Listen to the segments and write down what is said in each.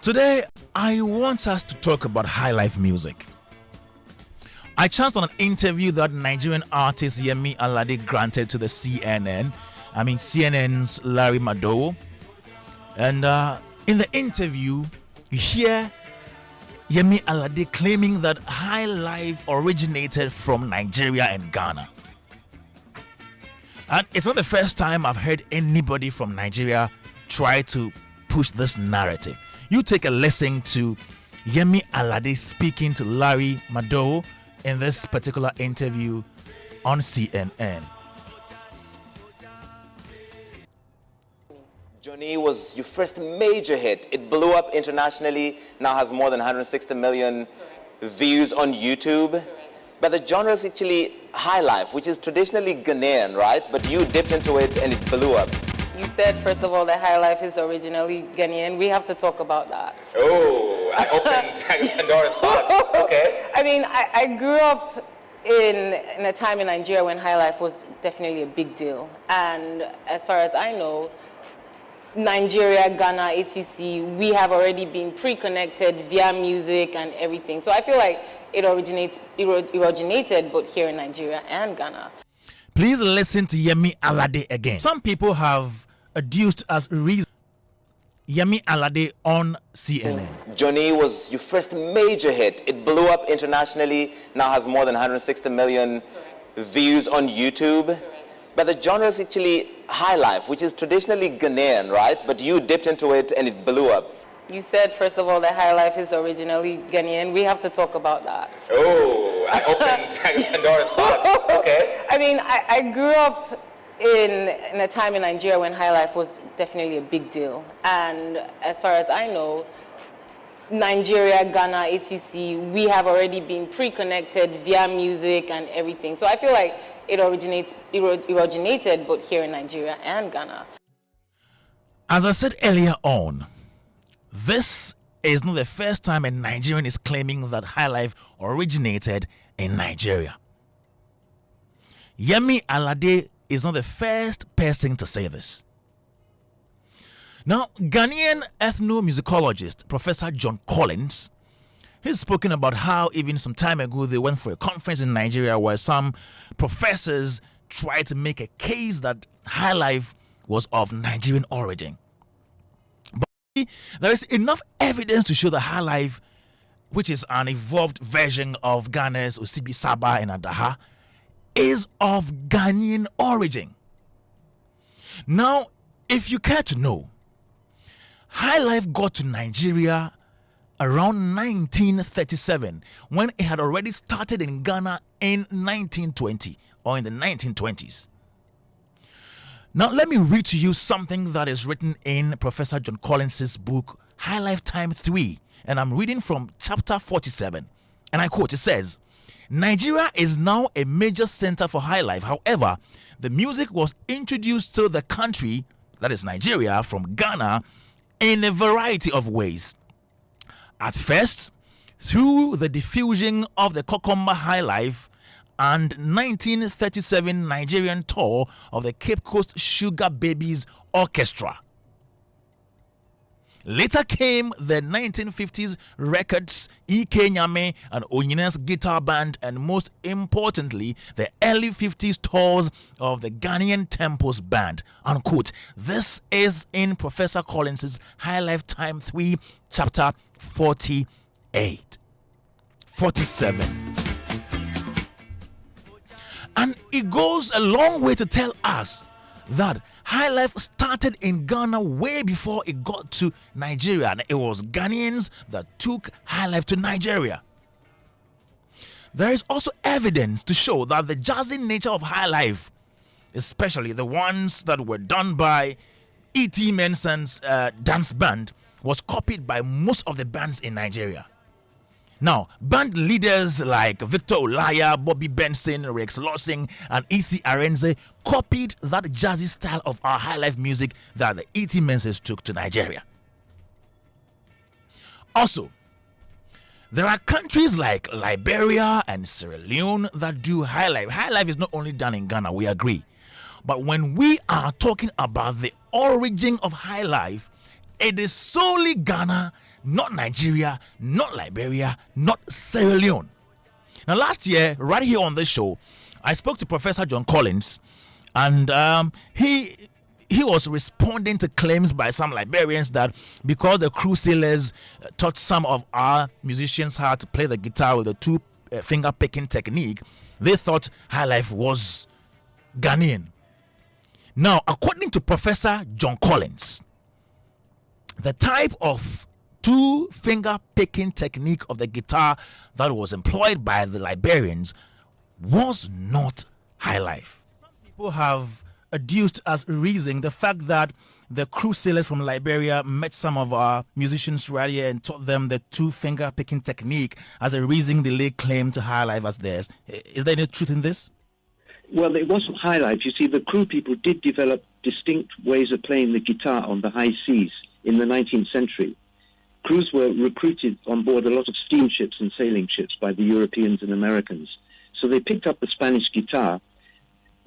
Today, I want us to talk about Highlife music. I chanced on an interview that Nigerian artist Yemi Alade granted to the CNN's Larry Madowo. And in the interview, you hear Yemi Alade claiming that Highlife originated from Nigeria and Ghana. And it's not the first time I've heard anybody from Nigeria try to push this narrative. You take a listen to Yemi Alade speaking to Larry Madowo in this particular interview on CNN. Johnny was your first major hit. It blew up internationally, now has more than 160 million views on YouTube. But the genre is actually Highlife, which is traditionally Ghanaian, right? But you dipped into it and it blew up. You said, first of all, that Highlife is originally Ghanaian. We have to talk about that. Oh, I opened Pandora's box. Okay. I mean, I grew up in a time in Nigeria when Highlife was definitely a big deal. And as far as I know, Nigeria, Ghana, etc., we have already been pre-connected via music and everything. So I feel like it originated both here in Nigeria and Ghana. Please listen to Yemi Alade again. Some people have adduced as reason Yemi Alade on CNN. Johnny was your first major hit. It blew up internationally, now has more than 160 million views on YouTube. But the genre is actually Highlife, which is traditionally Ghanaian, right? But you dipped into it and it blew up. You said, first of all, that Highlife is originally Ghanaian. We have to talk about that. Oh, I opened Pandora's box. Okay. I mean, I grew up in a time in Nigeria when Highlife was definitely a big deal. And as far as I know, Nigeria, Ghana, etc., we have already been pre-connected via music and everything. So I feel like it originated both here in Nigeria and Ghana. As I said earlier on, this is not the first time a Nigerian is claiming that Highlife originated in Nigeria. Yemi Alade is not the first person to say this. Now, Ghanaian ethnomusicologist Professor John Collins, he's spoken about how even some time ago they went for a conference in Nigeria where some professors tried to make a case that Highlife was of Nigerian origin. There is enough evidence to show that Highlife, which is an evolved version of Ghana's Osibi Saba and Adaha, is of Ghanaian origin. Now, if you care to know, Highlife got to Nigeria around 1937 when it had already started in Ghana in 1920 or in the 1920s. Now, let me read to you something that is written in Professor John Collins' book, Highlife Time 3. And I'm reading from chapter 47. And I quote, it says, Nigeria is now a major center for Highlife. However, the music was introduced to the country, that is Nigeria, from Ghana in a variety of ways. At first, through the diffusion of the Kokomba Highlife and 1937 Nigerian tour of the Cape Coast Sugar Babies Orchestra. Later came the 1950s records, Ike Nyame and Onyine's guitar band, and most importantly, the early 50s tours of the Ghanaian Tempos band. Unquote. This is in Professor Collins' Highlife Time 3, chapter 48. 47. And it goes a long way to tell us that Highlife started in Ghana way before it got to Nigeria, and it was Ghanaians that took Highlife to Nigeria. There is also evidence to show that the jazzy nature of Highlife, especially the ones that were done by E.T. Mensah's dance band, was copied by most of the bands in Nigeria. Now, band leaders like Victor Olaya, Bobby Benson, Rex Lawson, and E.C. Arenze copied that jazzy style of our Highlife music that the E.T. Mensahs took to Nigeria. Also, there are countries like Liberia and Sierra Leone that do Highlife. Highlife is not only done in Ghana, we agree. But when we are talking about the origin of Highlife, It is solely Ghana, not Nigeria, not Liberia, not Sierra Leone. Now, last year, right here on this show, I spoke to Professor John Collins, and he was responding to claims by some Liberians that because the crew sailors taught some of our musicians how to play the guitar with the two finger picking technique, they thought Highlife was Ghanaian. Now, according to Professor John Collins, the type of two finger picking technique of the guitar that was employed by the Liberians was not Highlife. Some people have adduced as a reason the fact that the crew sailors from Liberia met some of our musicians right here and taught them the two finger picking technique as a reason they lay claim to Highlife as theirs. Is there any truth in this? Well, it wasn't Highlife. You see, the crew people did develop distinct ways of playing the guitar on the high seas in the 19th century. Crews were recruited on board a lot of steamships and sailing ships by the Europeans and Americans. So they picked up the Spanish guitar,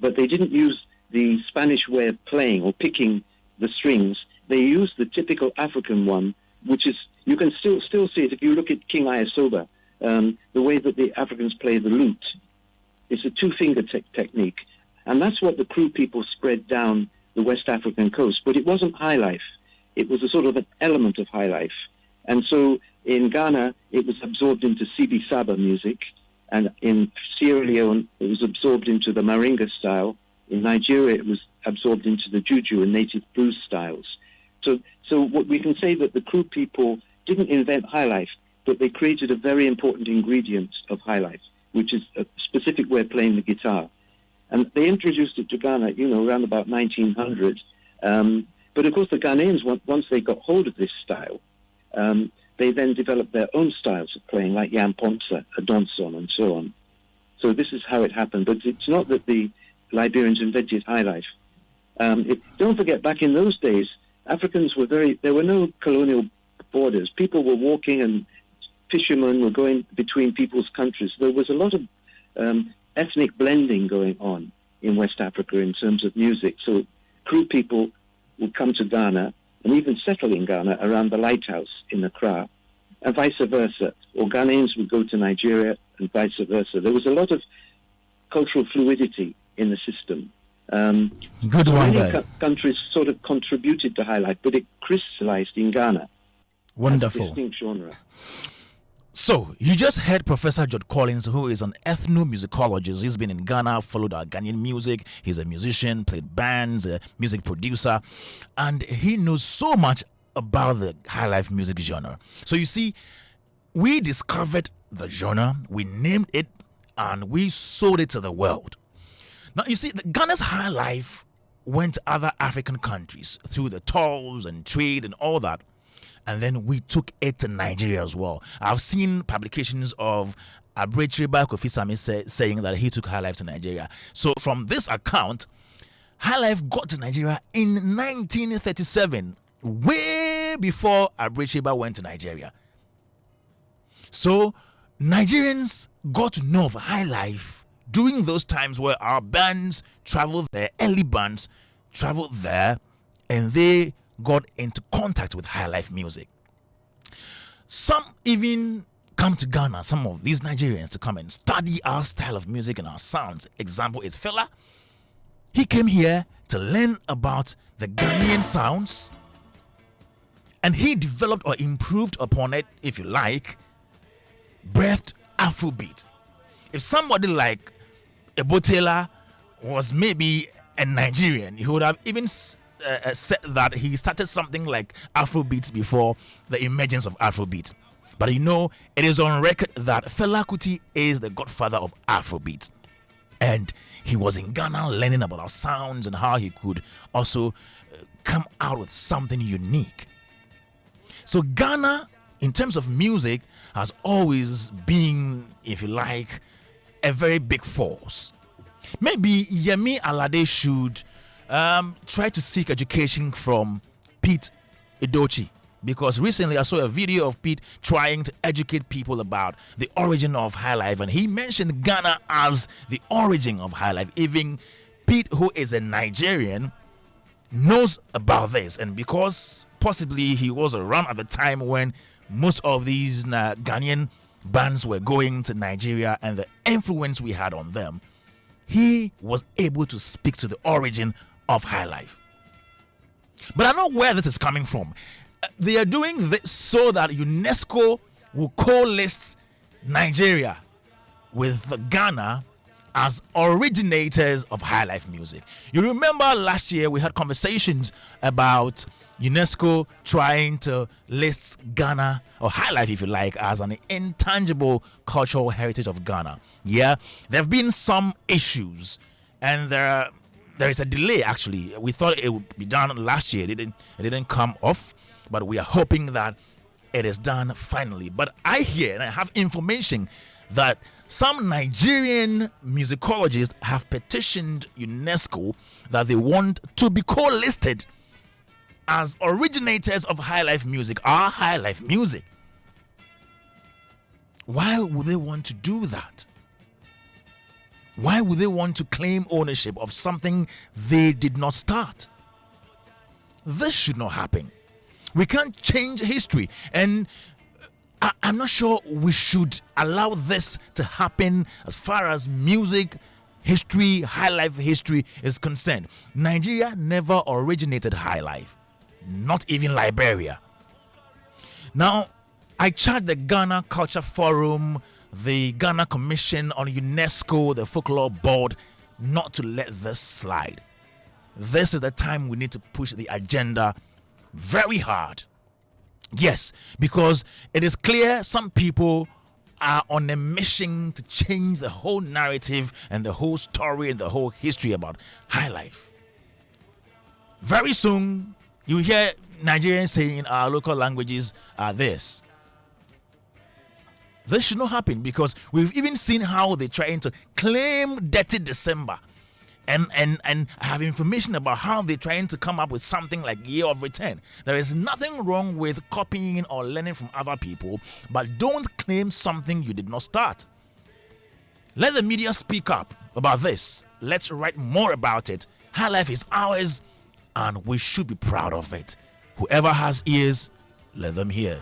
but they didn't use the Spanish way of playing or picking the strings. They used the typical African one, which is, you can still see it if you look at King Ayasoba, the way that the Africans play the lute. It's a two-finger technique. And that's what the crew people spread down the West African coast. But it wasn't Highlife. It was a sort of an element of Highlife. And so in Ghana, it was absorbed into Sibi Saba music. And in Sierra Leone, it was absorbed into the Maringa style. In Nigeria, it was absorbed into the Juju and native blues styles. So what we can say that the crew people didn't invent Highlife, but they created a very important ingredient of Highlife, which is a specific way of playing the guitar. And they introduced it to Ghana, around about 1900. But of course, the Ghanaians, once they got hold of this style, they then developed their own styles of playing, like Yam Ponsa, Adonson, and so on. So this is how it happened. But it's not that the Liberians invented Highlife. Don't forget, back in those days, Africans were there were no colonial borders. People were walking and fishermen were going between people's countries. There was a lot of ethnic blending going on in West Africa in terms of music. So crew people would come to Ghana and even settle in Ghana around the lighthouse in Accra, and vice versa. Or Ghanaians would go to Nigeria and vice versa. There was a lot of cultural fluidity in the system. Good one. Many countries sort of contributed to Highlife, but it crystallized in Ghana. Wonderful. As a distinct genre. So, you just heard Professor Judd Collins, who is an ethnomusicologist. He's been in Ghana, followed our Ghanaian music. He's a musician, played bands, a music producer, and he knows so much about the Highlife music genre. So, you see, we discovered the genre, we named it, and we sold it to the world. Now, you see, Ghana's Highlife went to other African countries through the tolls and trade and all that. And then we took it to Nigeria as well. I've seen publications of Abrechiriba Kofi Sami saying that he took Highlife to Nigeria. So from this account, Highlife got to Nigeria in 1937, way before Abrechiriba went to Nigeria. So Nigerians got to know of Highlife during those times where our bands traveled there, early bands traveled there, and they got into contact with Highlife music. Some even come to Ghana, some of these Nigerians, to come and study our style of music and our sounds. Example is Fela. He came here to learn about the Ghanaian sounds, and he developed or improved upon it, if you like, breathed Afrobeat. If somebody like Ebotela was maybe a Nigerian, he would have even said that he started something like Afrobeat before the emergence of Afrobeat. But it is on record that Fela Kuti is the godfather of Afrobeat. And he was in Ghana learning about our sounds and how he could also come out with something unique. So Ghana, in terms of music, has always been, if you like, a very big force. Maybe Yemi Alade should try to seek education from Pete Edochie, because recently I saw a video of Pete trying to educate people about the origin of Highlife, and he mentioned Ghana as the origin of Highlife. Even Pete, who is a Nigerian, knows about this, and because possibly he was around at the time when most of these Ghanaian bands were going to Nigeria and the influence we had on them. He was able to speak to the origin of Highlife. But I know where this is coming from. They are doing this so that UNESCO will co-list Nigeria with Ghana as originators of Highlife music. You remember last year we had conversations about UNESCO trying to list Ghana, or Highlife if you like, as an intangible cultural heritage of Ghana. Yeah, there have been some issues, and there is a delay. Actually, we thought it would be done last year. It didn't come off, but we are hoping that it is done finally. But I hear and I have information that some Nigerian musicologists have petitioned UNESCO that they want to be co-listed as originators of Highlife music, our Highlife music. Why would they want to do that? Why would they want to claim ownership of something they did not start? This should not happen. We can't change history, and I'm not sure we should allow this to happen as far as music history, Highlife history is concerned. Nigeria never originated Highlife, not even Liberia. Now, I charge the Ghana Culture Forum, the Ghana Commission on UNESCO, the Folklore Board, not to let this slide. This is the time we need to push the agenda very hard. Yes, because it is clear some people are on a mission to change the whole narrative and the whole story and the whole history about Highlife. Very soon, you hear Nigerians saying in our local languages are this. This should not happen, because we've even seen how they're trying to claim Dirty December. And I have information about how they're trying to come up with something like Year of Return. There is nothing wrong with copying or learning from other people, but don't claim something you did not start. Let the media speak up about this. Let's write more about it. Highlife is ours, and we should be proud of it. Whoever has ears, let them hear.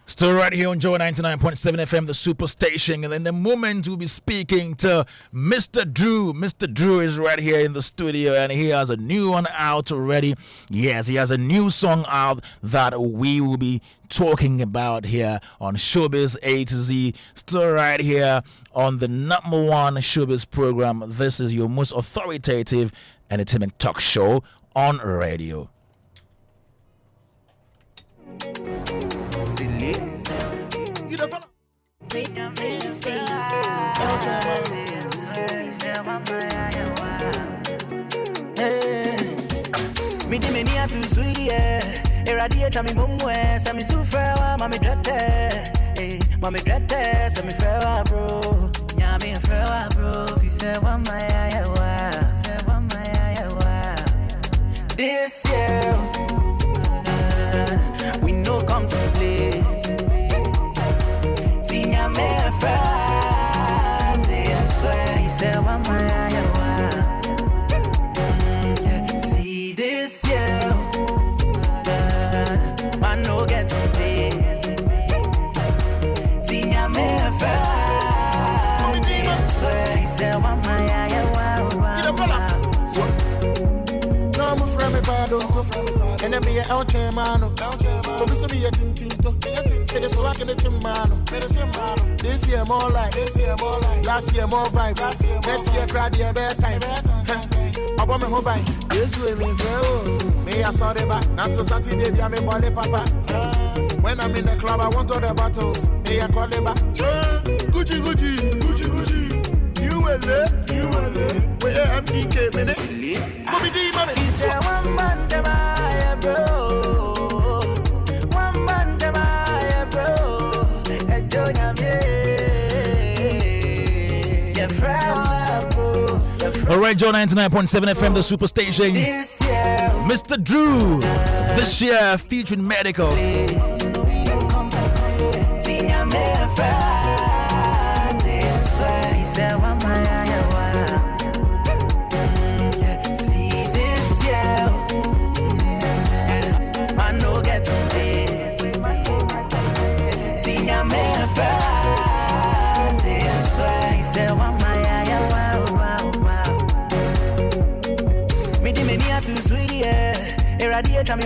Still right here on Joe 99.7 FM, the super station. And in the moment, we'll be speaking to Mr. Drew. Mr. Drew is right here in the studio, and he has a new one out already. Yes, he has a new song out that we will be talking about here on Showbiz A to Z. Still right here on the #1 Showbiz program. This is your most authoritative entertainment talk show on radio. Me di me nia tu sweet Irradiate me mumwe Sa mi sufrewa mami drete Mami drete Sa mi frewa bro Nyami frewa bro Fi se wa maya yawa Se wa maya yawa This year we no come to play Tinya me frewa I swear He se wa maya yawa no get to play. Tinya me friend. Swear he said one my no I'm from me bado. And then be out here mano. But this be a tinto. It is swag in the chimano. This year more like last year more vibes. Next year crowd year better time. About me home by this way me fair. Me I saw the back. Now so Saturday be me body papa. When I'm in the club I want all the bottles. Me I call them back. Gucci. You will where MDK minute. Mommy D mommy. He said one man dem I bro. One man dem I bro. Ejonya me. Radio 99.7 FM, the superstation. Mr. Drew, this year featuring Medical. Radiate, I'm